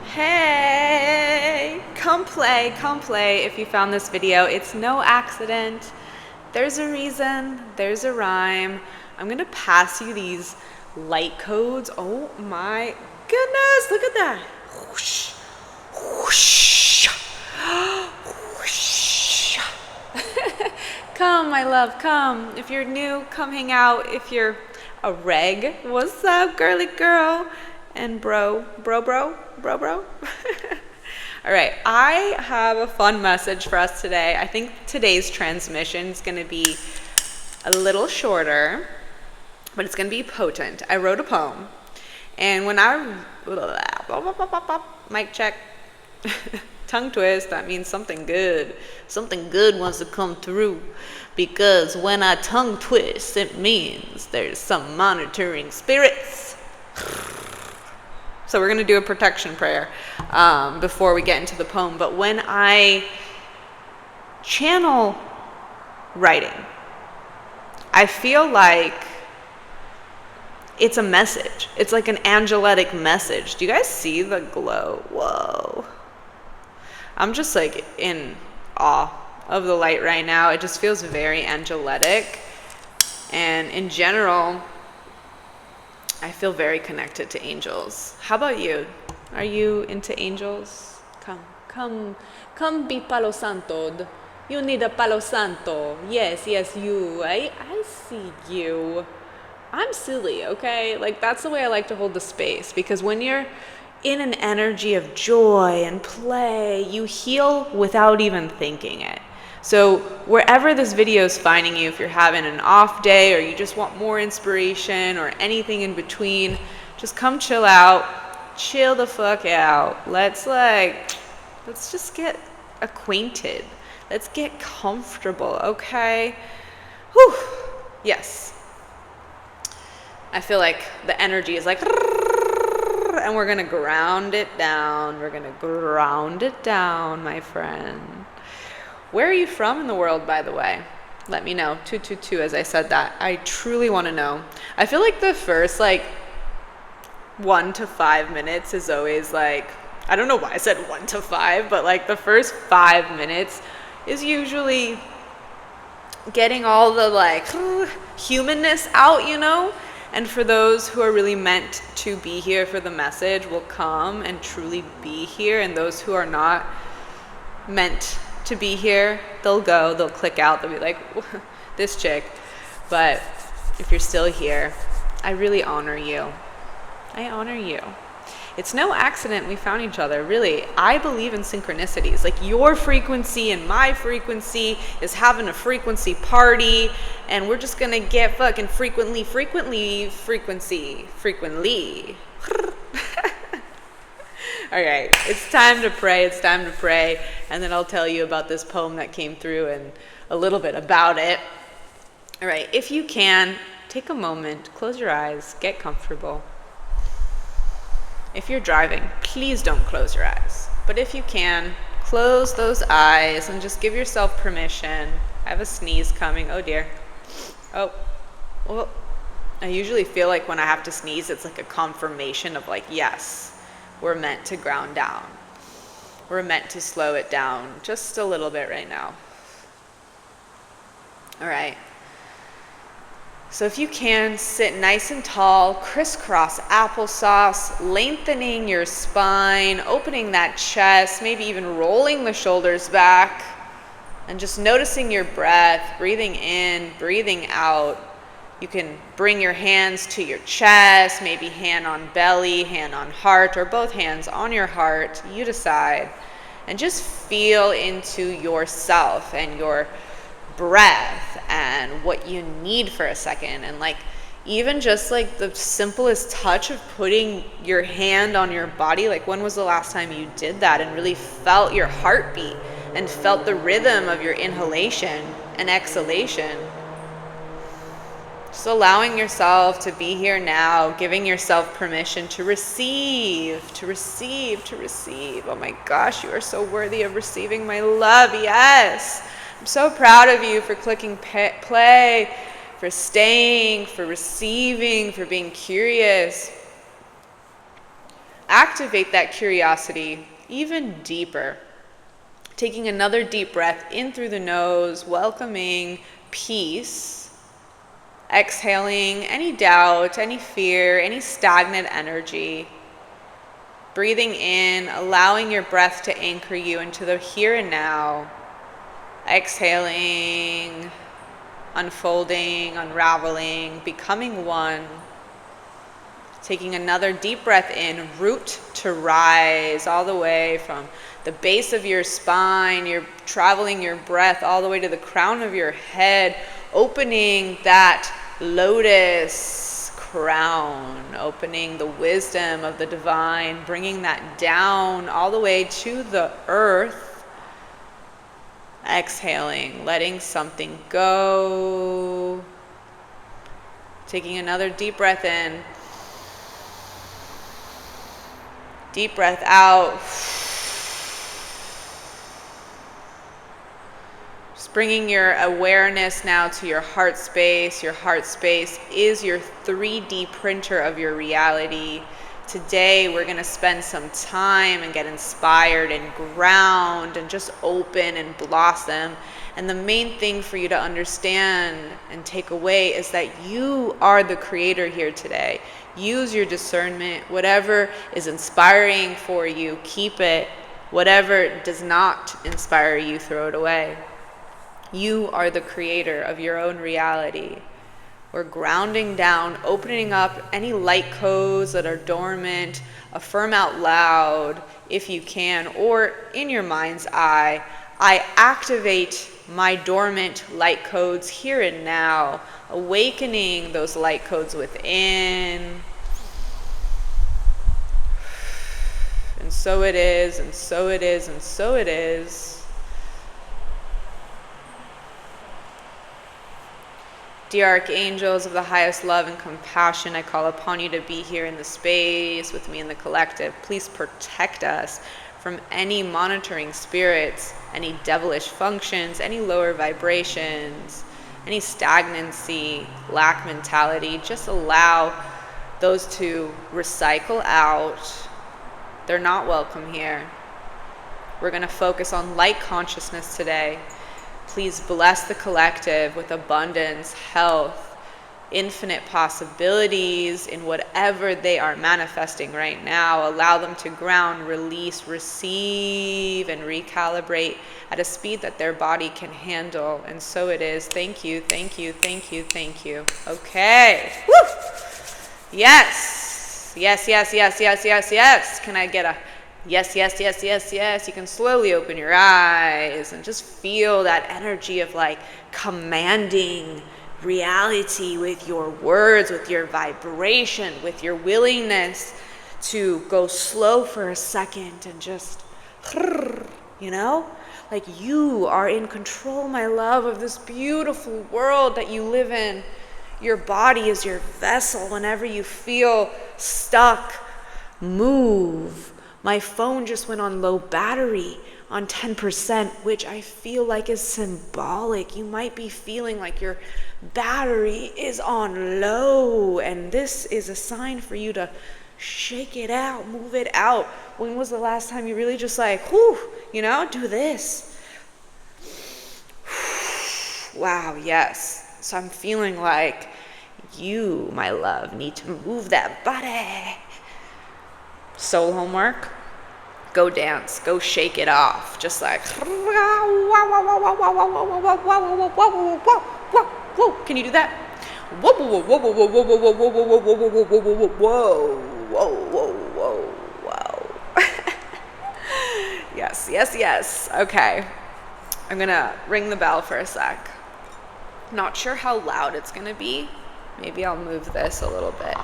Hey, come play if you found this video. It's no accident. There's a reason, there's a rhyme. I'm gonna pass you these light codes. Oh my goodness, look at that. Whoosh, whoosh, whoosh. Come, my love, come. If you're new, come hang out. If you're a reg, what's up, girly girl? And bro. All right, I have a fun message for us today. I think today's transmission is going to be a little shorter, but it's going to be potent. I wrote a poem, and when mic check, tongue twist, that means something good wants to come through, because when I tongue twist, it means there's some monitoring spirits. So we're going to do a protection prayer before we get into the poem. But when I channel writing, I feel like it's a message. It's like an angelic message. Do you guys see the glow? Whoa. I'm just like in awe of the light right now. It just feels very angelic. And in general, I feel very connected to angels. How about you? Are you into angels? Come be Palo Santo. You need a Palo Santo. Yes, you. I see you. I'm silly, okay? Like, that's the way I like to hold the space, because when you're in an energy of joy and play, you heal without even thinking it. So wherever this video is finding you, if you're having an off day or you just want more inspiration or anything in between, just come chill out, chill the fuck out. Let's just get acquainted. Let's get comfortable, okay? Whew, yes. I feel like the energy is like, and we're gonna ground it down. We're gonna ground it down, my friend. Where are you from in the world, by the way? Let me know. 222 as I said that. I truly want to know. I feel like the first 1 to 5 minutes is always I don't know why I said 1 to 5, but the first 5 minutes is usually getting all the humanness out, you know? And for those who are really meant to be here for the message will come and truly be here, and those who are not meant to be here, they'll click out, they'll be like, this chick. But if you're still here, I really honor you. I honor you. It's no accident we found each other, really. I believe in synchronicities. Your frequency and my frequency is having a frequency party, and we're just gonna get fucking frequently. All right, it's time to pray, and then I'll tell you about this poem that came through and a little bit about it. All right, if you can, take a moment, close your eyes, get comfortable. If you're driving, please don't close your eyes. But if you can, close those eyes and just give yourself permission. I have a sneeze coming, oh dear. Oh, well, I usually feel like when I have to sneeze, it's like a confirmation of yes. We're meant to ground down. We're meant to slow it down just a little bit right now. All right. So if you can, sit nice and tall, crisscross applesauce, lengthening your spine, opening that chest, maybe even rolling the shoulders back, and just noticing your breath, breathing in, breathing out. You can bring your hands to your chest, maybe hand on belly, hand on heart, or both hands on your heart. You decide. And just feel into yourself and your breath and what you need for a second. And even just the simplest touch of putting your hand on your body. When was the last time you did that and really felt your heartbeat and felt the rhythm of your inhalation and exhalation? Just allowing yourself to be here now, giving yourself permission to receive. Oh my gosh, you are so worthy of receiving my love, yes. I'm so proud of you for clicking play, for staying, for receiving, for being curious. activate that curiosity even deeper. Taking another deep breath in through the nose, welcoming peace. Exhaling any doubt, any fear, any stagnant energy. Breathing in, allowing your breath to anchor you into the here and now. Exhaling, unfolding, unraveling, becoming one. Taking another deep breath in, root to rise all the way from the base of your spine. You're traveling your breath all the way to the crown of your head, opening that lotus crown, opening the wisdom of the divine, bringing that down all the way to the earth. Exhaling, letting something go. Taking another deep breath in. Deep breath out. Just bringing your awareness now to your heart space. Your heart space is your 3D printer of your reality. Today we're going to spend some time and get inspired and ground and just open and blossom. And the main thing for you to understand and take away is that you are the creator here today. Use your discernment. Whatever is inspiring for you, keep it. Whatever does not inspire you, throw it away. You are the creator of your own reality. We're grounding down, opening up any light codes that are dormant. Affirm out loud if you can, or in your mind's eye, I activate my dormant light codes here and now, awakening those light codes within. And so it is, and so it is, and so it is. Dear archangels of the highest love and compassion, I call upon you to be here in the space with me in the collective. Please protect us from any monitoring spirits, any devilish functions, any lower vibrations, any stagnancy, lack mentality. Just allow those to recycle out. They're not welcome here. We're going to focus on light consciousness today. Please bless the collective with abundance, health, infinite possibilities in whatever they are manifesting right now. Allow them to ground, release, receive, and recalibrate at a speed that their body can handle. And so it is. Thank you, thank you, thank you, thank you. Okay. Woo! Yes. Yes, yes, yes, yes, yes, yes. Can I get a yes, yes, yes, yes, yes? You can slowly open your eyes and just feel that energy of like commanding reality with your words, with your vibration, with your willingness to go slow for a second and just, you know, like you are in control, my love, of this beautiful world that you live in. Your body is your vessel. Whenever you feel stuck, move. My phone just went on low battery on 10%, which I feel like is symbolic. You might be feeling like your battery is on low, and this is a sign for you to shake it out, move it out. When was the last time you really just like, whew, you know, do this? Wow, yes. So I'm feeling like you, my love, need to move that body. Soul homework. Go dance. Go shake it off. Just like. Can you do that? Whoa, whoa, whoa, whoa, whoa, whoa, whoa, whoa, whoa, whoa, whoa, whoa, whoa, whoa, whoa, whoa, whoa, whoa. Yes, yes, yes. Okay. I'm gonna ring the bell for a sec. Not sure how loud it's gonna be. Maybe I'll move this a little bit.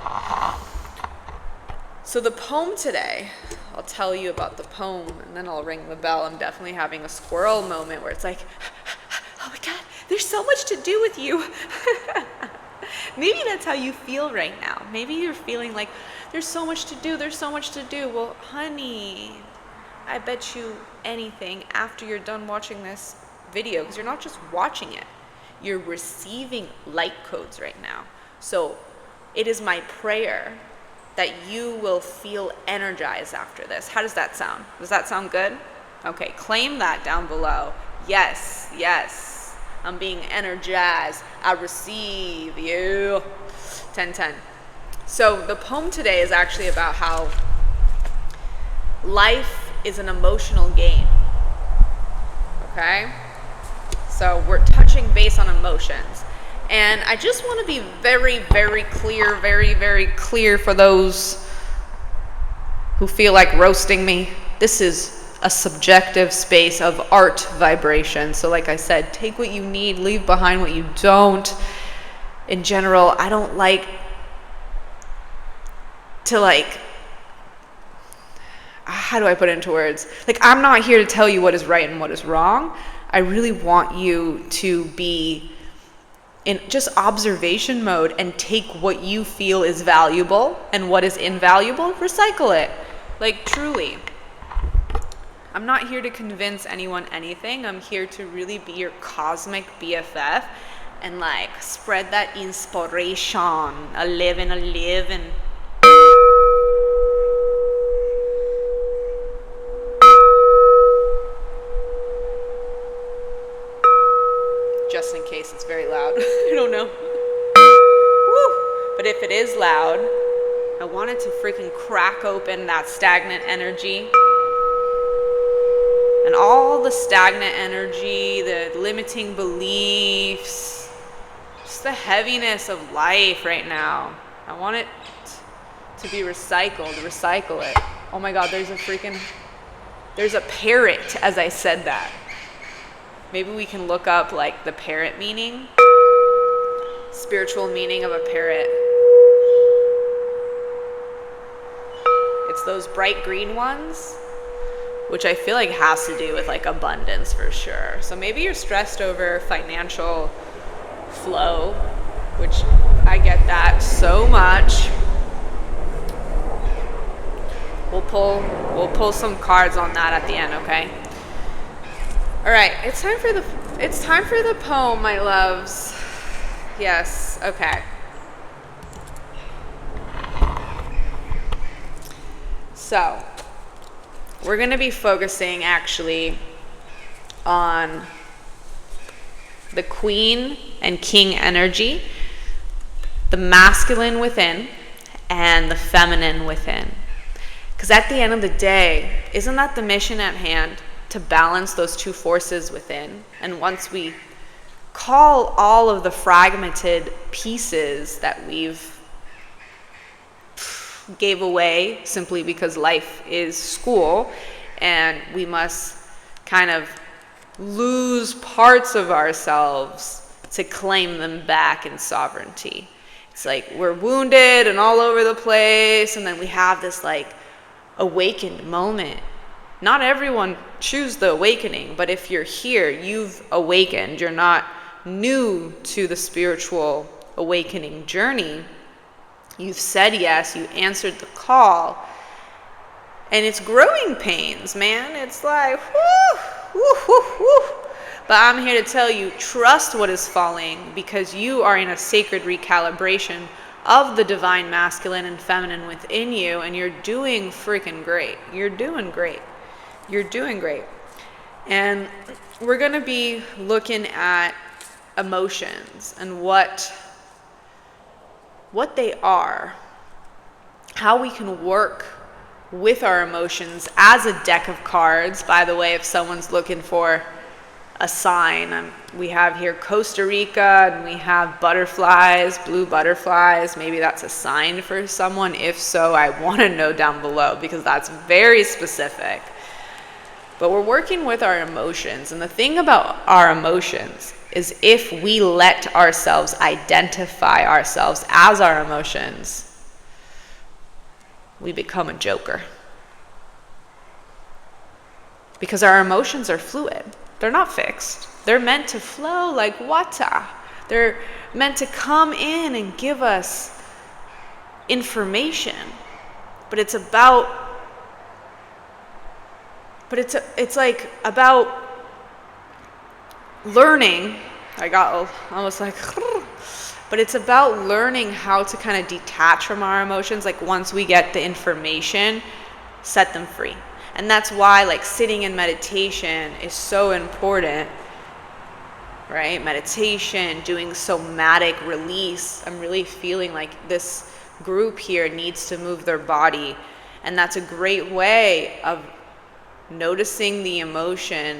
So the poem today, I'll tell you about the poem and then I'll ring the bell. I'm definitely having a squirrel moment where it's like, oh my God, there's so much to do with you. Maybe that's how you feel right now. Maybe you're feeling like there's so much to do, there's so much to do. Well, honey, I bet you anything after you're done watching this video, because you're not just watching it, you're receiving light codes right now. So it is my prayer that you will feel energized after this. How does that sound? Does that sound good? Okay, claim that down below. Yes, yes, I'm being energized. I receive you. 10-10. So the poem today is actually about how life is an emotional game. Okay? So we're touching base on emotions. And I just want to be very, very clear, very, very clear for those who feel like roasting me. This is a subjective space of art vibration. So like I said, take what you need, leave behind what you don't. In general, I don't like to how do I put it into words? Like, I'm not here to tell you what is right and what is wrong. I really want you to be in just observation mode and take what you feel is valuable, and what is invaluable, recycle it. Like, truly. I'm not here to convince anyone anything. I'm here to really be your cosmic BFF and spread that inspiration. A living. Just in case it's very loud. I don't know. Woo! But if it is loud, I want it to freaking crack open that stagnant energy. And all the stagnant energy, the limiting beliefs, just the heaviness of life right now. I want it to be recycled. Recycle it. Oh my God, there's a parrot as I said that. Maybe we can look up the parrot meaning, spiritual meaning of a parrot. It's those bright green ones, which I feel like has to do with abundance for sure. So maybe you're stressed over financial flow, which I get that so much. We'll pull some cards on that at the end, okay? All right, it's time for the poem, my loves. Yes, okay. So, we're going to be focusing actually on the Queen and King energy, the masculine within, and the feminine within. Because at the end of the day, isn't that the mission at hand? To balance those two forces within. And once we call all of the fragmented pieces that we've gave away simply because life is school and we must kind of lose parts of ourselves to claim them back in sovereignty. It's like we're wounded and all over the place, and then we have this awakened moment. Not everyone choose the awakening, but if you're here, you've awakened. You're not new to the spiritual awakening journey. You've said yes, you answered the call, and it's growing pains, man. It's like, whoo, whoo, whoo, whoo. But I'm here to tell you, trust what is falling, because you are in a sacred recalibration of the divine masculine and feminine within you, and you're doing freaking great. You're doing great. You're doing great. And we're going to be looking at emotions and what they are, how we can work with our emotions as a deck of cards. By the way, if someone's looking for a sign, we have here Costa Rica, and we have butterflies, blue butterflies. Maybe that's a sign for someone. If so, I want to know down below, because that's very specific. But we're working with our emotions, and the thing about our emotions is if we let ourselves identify ourselves as our emotions, we become a joker. Because our emotions are fluid. They're not fixed. They're meant to flow like water. They're meant to come in and give us information. But it's about learning. I was like, But it's about learning how to kind of detach from our emotions. Like once we get the information, set them free. And that's why like sitting in meditation is so important, right? Meditation, doing somatic release. I'm really feeling like this group here needs to move their body. And that's a great way of noticing the emotion,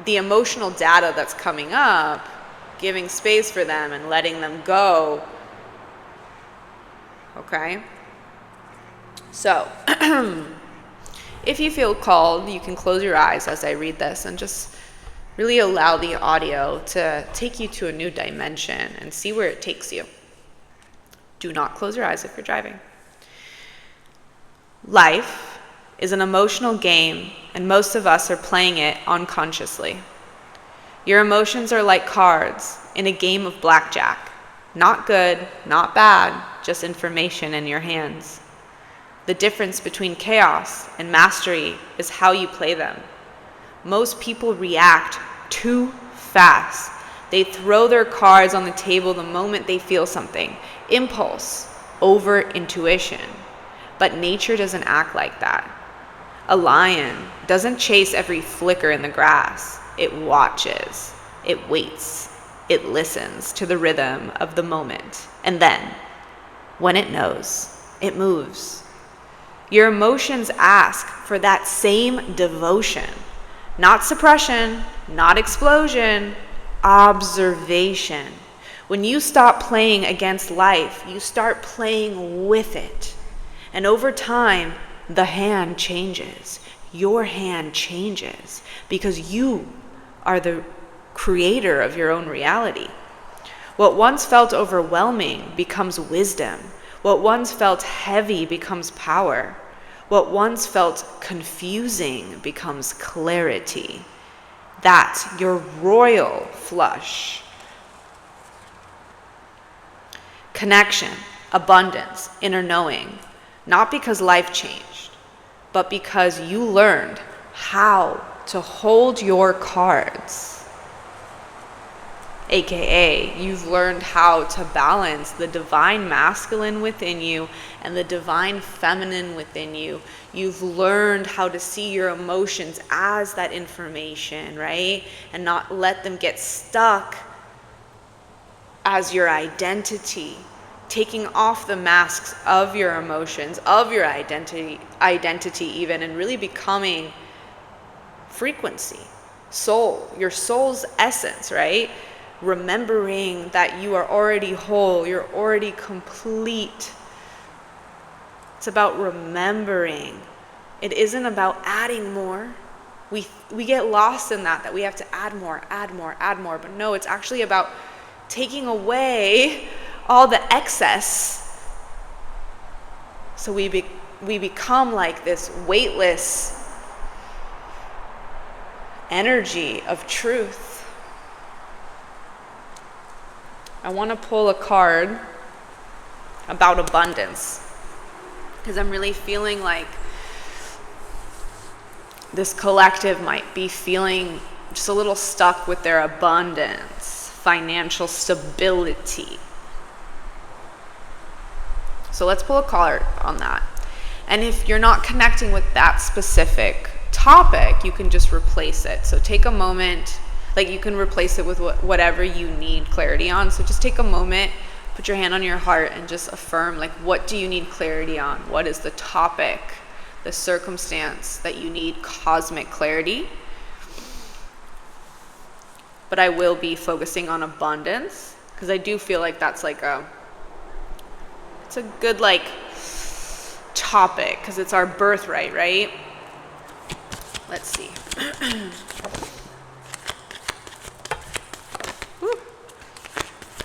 the emotional data that's coming up, giving space for them and letting them go. Okay? So, if you feel called, you can close your eyes as I read this and just really allow the audio to take you to a new dimension and see where it takes you. Do not close your eyes if you're driving. Life is an emotional game, and most of us are playing it unconsciously. Your emotions are like cards in a game of blackjack. Not good, not bad, just information in your hands. The difference between chaos and mastery is how you play them. Most people react too fast. They throw their cards on the table the moment they feel something. Impulse over intuition. But nature doesn't act like that. A lion doesn't chase every flicker in the grass. It watches. It waits. It listens to the rhythm of the moment. And then, when it knows, it moves. Your emotions ask for that same devotion. Not suppression, not explosion, observation. When you stop playing against life, you start playing with it. And over time, the hand changes. Your hand changes because you are the creator of your own reality. What once felt overwhelming becomes wisdom. What once felt heavy becomes power. What once felt confusing becomes clarity. That's your royal flush. Connection, abundance, inner knowing. Not because life changed, but because you learned how to hold your cards. AKA, you've learned how to balance the divine masculine within you and the divine feminine within you. You've learned how to see your emotions as that information, right? And not let them get stuck as your identity. Taking off the masks of your emotions, of your identity even, and really becoming frequency, soul, your soul's essence, right? Remembering that you are already whole, you're already complete. It's about remembering. It isn't about adding more. We get lost in that we have to add more. But no, it's actually about taking away all the excess, so we become like this weightless energy of truth. I want to pull a card about abundance because I'm really feeling like this collective might be feeling just a little stuck with their abundance, financial stability. So let's pull a card on that. And if you're not connecting with that specific topic, you can just replace it. So take a moment, like you can replace it with whatever you need clarity on. So just take a moment, put your hand on your heart and just affirm, like, what do you need clarity on? What is the topic, the circumstance that you need cosmic clarity? But I will be focusing on abundance because I do feel like that's like it's a good like topic because it's our birthright, right? Let's see.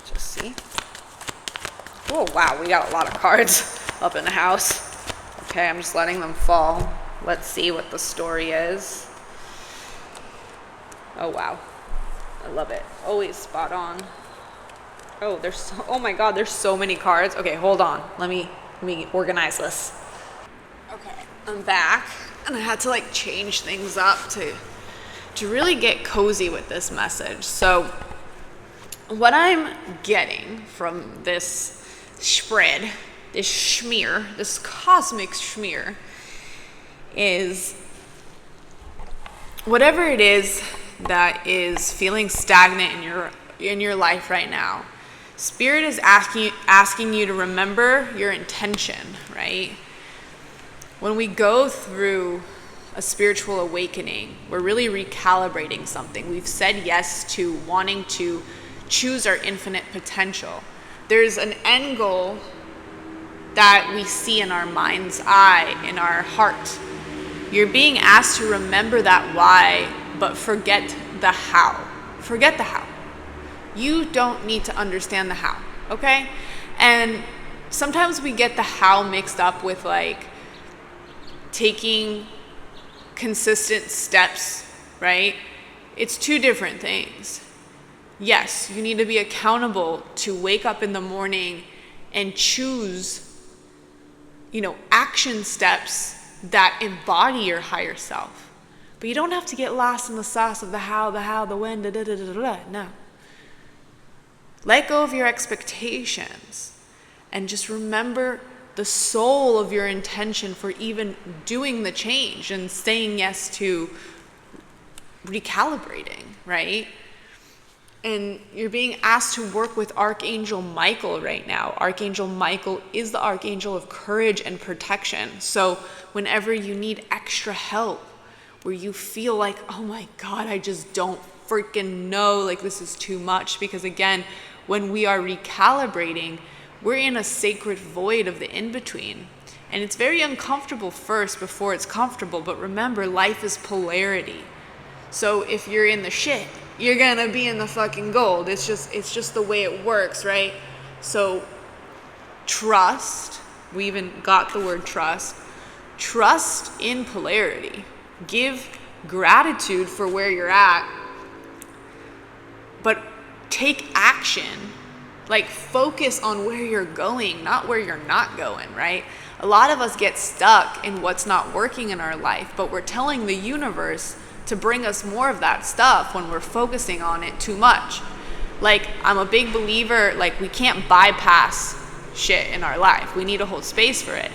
Just see. Oh wow, we got a lot of cards up in the house. Okay, I'm just letting them fall. Let's see what the story is. Oh wow, I love it. Always spot on. Oh, oh my God, there's so many cards. Okay, hold on. Let me organize this. Okay, I'm back, and I had to like change things up to really get cozy with this message. So what I'm getting from this spread, this schmear, this cosmic schmear, is whatever it is that is feeling stagnant in your life right now, Spirit is asking you to remember your intention, right? When we go through a spiritual awakening, we're really recalibrating something. We've said yes to wanting to choose our infinite potential. There's an end goal that we see in our mind's eye, in our heart. You're being asked to remember that why, but forget the how. Forget the how. You don't need to understand the how, okay? And sometimes we get the how mixed up with like taking consistent steps, right? It's two different things. Yes, you need to be accountable to wake up in the morning and choose, action steps that embody your higher self. But you don't have to get lost in the sauce of the how, the when, no. Let go of your expectations and just remember the soul of your intention for even doing the change and saying yes to recalibrating, right? And you're being asked to work with Archangel Michael right now. Archangel Michael is the archangel of courage and protection. So whenever you need extra help, where you feel like, oh my God, I just don't freaking know, like this is too much. Because again, when we are recalibrating, we're in a sacred void of the in-between. And it's very uncomfortable first before it's comfortable. But remember, life is polarity. So if you're in the shit, you're gonna be in the fucking gold. It's just the way it works, right? So trust, we even got the word trust. Trust in polarity. Give gratitude for where you're at, but take action. Like focus on where you're going, not where you're not going, right? A lot of us get stuck in what's not working in our life, but we're telling the universe to bring us more of that stuff when we're focusing on it too much. Like, I'm a big believer, like, we can't bypass shit in our life. We need to hold space for it.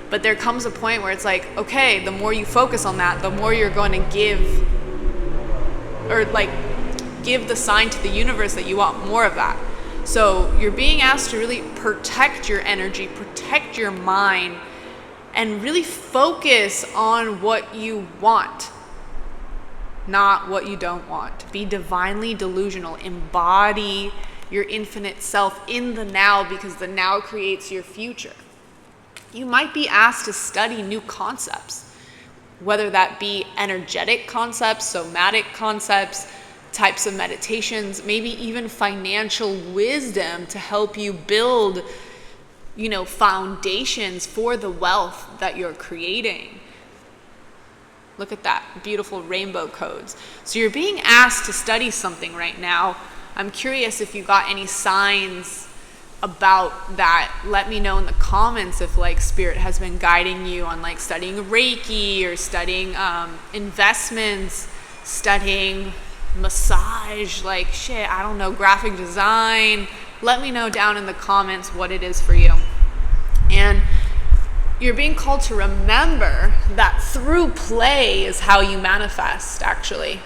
But there comes a point where it's like, okay, the more you focus on that, the more you're going to give the sign to the universe that you want more of that. So you're being asked to really protect your energy, protect your mind, and really focus on what you want, not what you don't want. Be divinely delusional. Embody your infinite self in the now, because the now creates your future. You might be asked to study new concepts, whether that be energetic concepts, somatic concepts, types of meditations, maybe even financial wisdom to help you build, foundations for the wealth that you're creating. Look at that, beautiful rainbow codes. So you're being asked to study something right now. I'm curious if you got any signs about that. Let me know in the comments if Spirit has been guiding you on studying Reiki or studying investments, studying massage, I don't know, graphic design. Let me know down in the comments what it is for you. And you're being called to remember that through play is how you manifest, actually.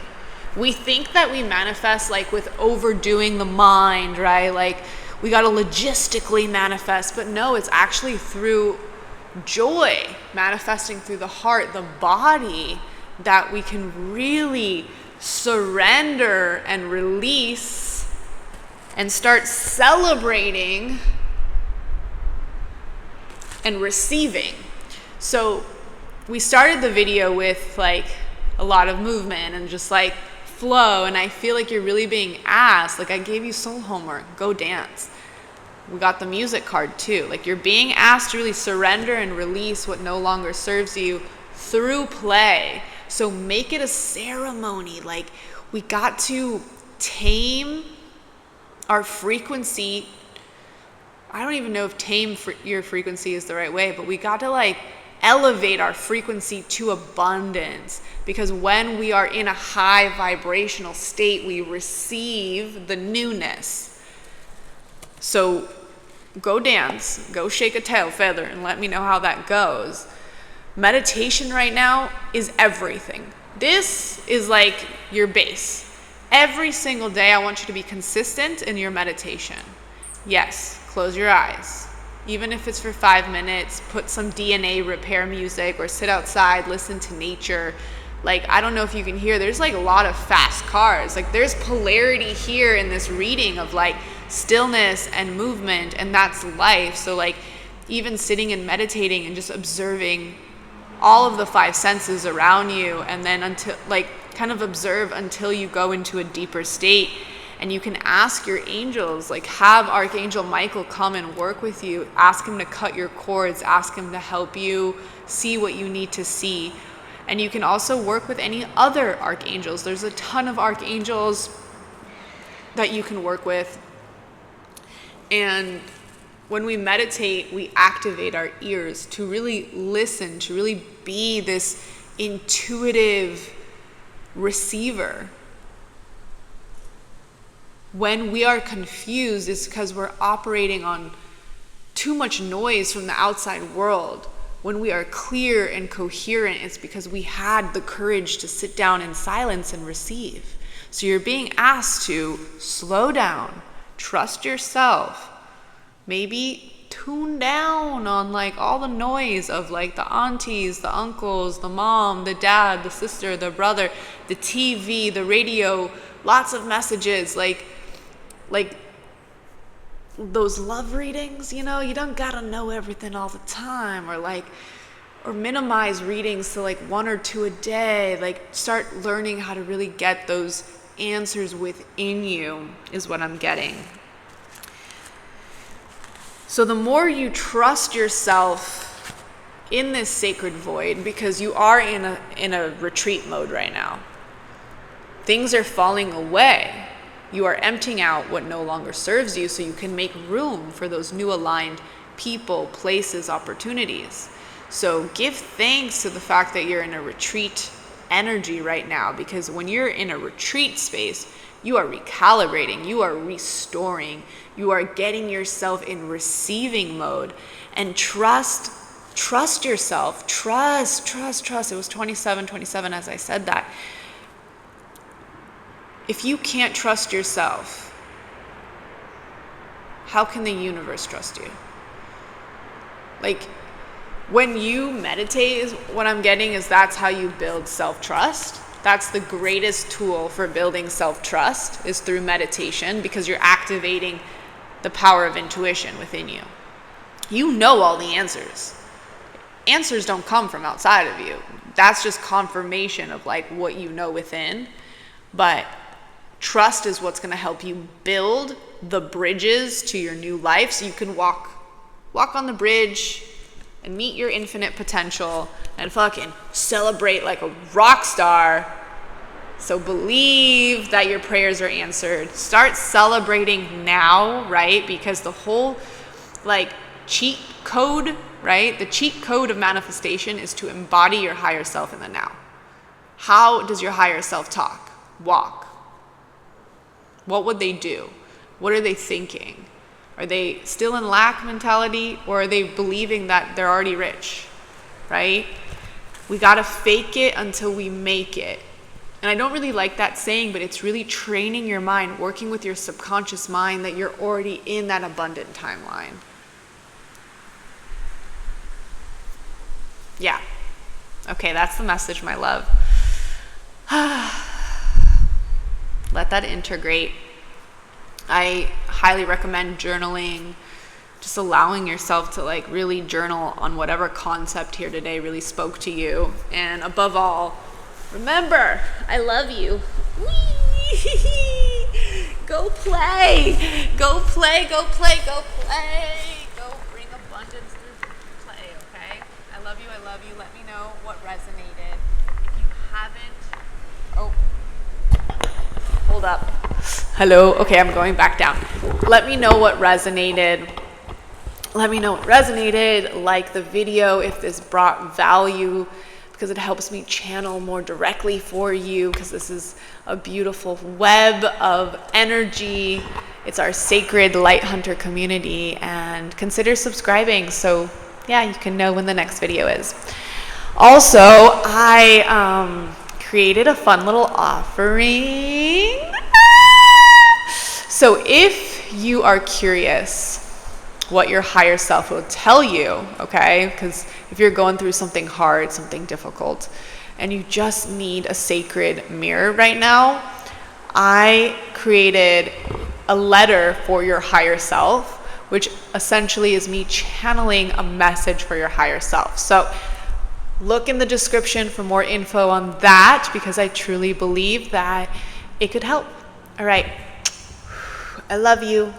We think that we manifest with overdoing the mind, right? We got to logistically manifest, but no, it's actually through joy, manifesting through the heart, the body, that we can really surrender and release and start celebrating and receiving. So we started the video with a lot of movement and just flow, and I feel like you're really being asked, I gave you soul homework, go dance. We got the music card too. You're being asked to really surrender and release what no longer serves you through play. So make it a ceremony. We got to tame our frequency. I don't even know if tame your frequency is the right way, but we got to elevate our frequency to abundance, because when we are in a high vibrational state, we receive the newness. So go dance, go shake a tail feather, and let me know how that goes. Meditation right now is everything. This is like your base. Every single day, I want you to be consistent in your meditation. Yes, close your eyes. Even if it's for 5 minutes, put some DNA repair music or sit outside, listen to nature. Like, I don't know if you can hear, there's like a lot of fast cars. Like, there's polarity here in this reading of like stillness and movement, and that's life. So like, even sitting and meditating and just observing all of the 5 senses around you, and then until like kind of observe until you go into a deeper state. And you can ask your angels, like have Archangel Michael come and work with you. Ask him to cut your cords, ask him to help you see what you need to see. And you can also work with any other archangels. There's a ton of archangels that you can work with. And when we meditate, we activate our ears to really listen, to really be this intuitive receiver. When we are confused, it's because we're operating on too much noise from the outside world. When we are clear and coherent, it's because we had the courage to sit down in silence and receive. So you're being asked to slow down, trust yourself, maybe tune down on like all the noise of like the aunties, the uncles, the mom, the dad, the sister, the brother, the TV, the radio, lots of messages, like those love readings, you know, you don't gotta know everything all the time, or minimize readings to like 1 or 2 a day. Like, start learning how to really get those answers within you is what I'm getting. So the more you trust yourself in this sacred void, because you are in a retreat mode right now, things are falling away. You are emptying out what no longer serves you so you can make room for those new aligned people, places, opportunities. So give thanks to the fact that you're in a retreat energy right now, because when you're in a retreat space, you are recalibrating, you are restoring, you are getting yourself in receiving mode. And trust yourself, trust. It was 27 as I said that. If you can't trust yourself, how can the universe trust you? Like, when you meditate, is what I'm getting is that's how you build self-trust. That's the greatest tool for building self-trust, is through meditation, because you're activating the power of intuition within you. You know all the answers. Answers don't come from outside of you. That's just confirmation of like what you know within. But trust is what's going to help you build the bridges to your new life, so you can walk on the bridge and meet your infinite potential and fucking celebrate like a rock star. So believe that your prayers are answered. Start celebrating now, right? Because the whole like cheat code, right? The cheat code of manifestation is to embody your higher self in the now. How does your higher self talk? Walk. What would they do? What are they thinking? Are they still in lack mentality, or are they believing that they're already rich, right? We gotta fake it until we make it. And I don't really like that saying, but it's really training your mind, working with your subconscious mind, that you're already in that abundant timeline. Yeah. Okay, that's the message, my love. Let that integrate. I highly recommend journaling, just allowing yourself to like really journal on whatever concept here today really spoke to you. And above all, remember, I love you. Whee! Go play. Go play, go play, go play. Go bring abundance through play, okay? I love you, I love you. Let me know what resonated. If you haven't, hold up. Hello? Okay, I'm going back down. Let me know what resonated. Let me know what resonated, like the video if this brought value, because it helps me channel more directly for you, because this is a beautiful web of energy. It's our sacred Light Hunter community, and consider subscribing so yeah, you can know when the next video is. Also, I created a fun little offering. So if you are curious what your higher self will tell you, okay, because if you're going through something hard, something difficult, and you just need a sacred mirror right now, I created a letter for your higher self, which essentially is me channeling a message for your higher self. So look in the description for more info on that, because I truly believe that it could help. All right. I love you.